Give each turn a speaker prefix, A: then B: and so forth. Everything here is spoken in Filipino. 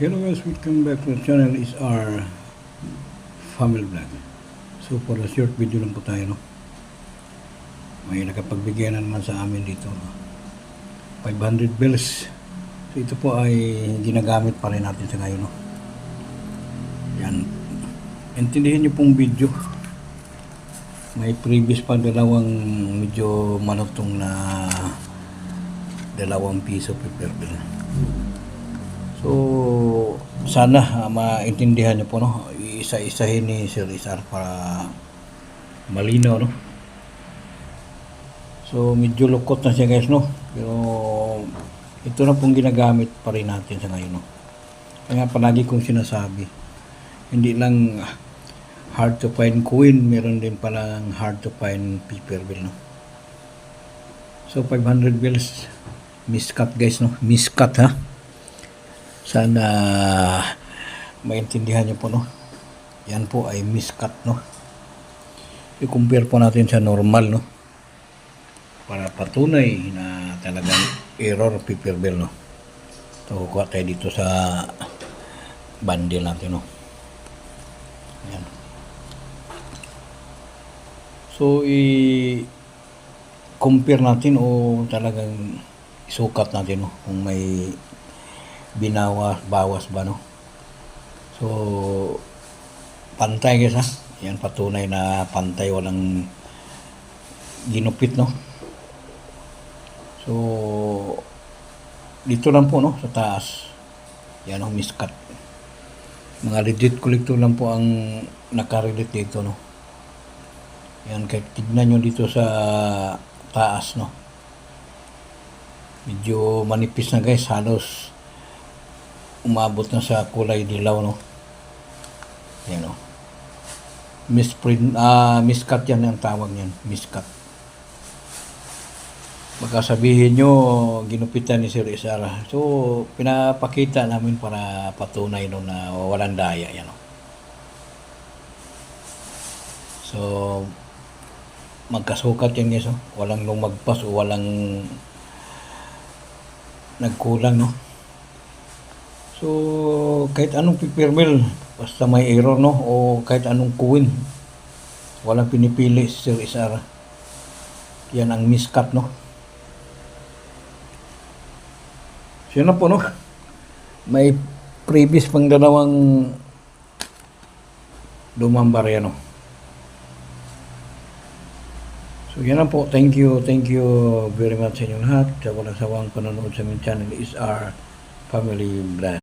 A: Hello guys, welcome back to the channel is our family vlog. So for a short video lang po tayo, no? May nakapagbigay na naman sa amin dito, no? 500 bells. So ito po ay ginagamit pa rin natin sa ngayon, no? Yan. Intindihin nyo pong video. May previous pa dalawang medyo malutong na 2 piso paper bill. So, sana maintindihan niyo po, no? Isa-isahin ni Sir Rizal para malinaw, no? So, medyo lukot na siya guys, no? Pero, ito na pong ginagamit pa rin natin sa ngayon, no? Kaya palagi kong sinasabi, hindi lang hard to find coin, meron din palang hard to find paper bill, no? So, 500 bills, miscut guys, no? Miscut, ha? Sana maintindihan niyo po, no? Yan po ay miscut, no? I-compare po natin sa normal, no? Para patunay na talagang error paper bill, no? So, kuha tayo dito sa bundle natin, no? Yan. So, i-compare natin o talagang isukat natin, no? Kung may bawas ba, no? So, pantay guys, ha? Yan, patunay na pantay, walang ginupit, no? So, dito lang po, no? Sa taas. Yan, no? Miscut. Mga legit collector lang po ang nakarelate dito, no? Yan, kahit tignan nyo dito sa taas, no? Medyo manipis na guys, halos umabot na sa kulay dilaw, no? Yan, no? Miscut yan ang tawag niyan, miscut. Baka sabihin nyo, ginupitan ni Sir Rizal. So, pinapakita namin para patunay no na walang daya, yan, no? So, magkasukat yan guys, no? Walang lumagpas o walang nagkulang, no? So, kahit anong paper bill, basta may error, no? O kahit anong coin, walang pinipili si Sir Rizal. Yan ang miscut, no? So, yun na po, no? May previous pang 2 lumang barya, no? So, yan na po. Thank you very much sa inyo lahat. Sa walang sawang panonood sa aming channel is our family vlog.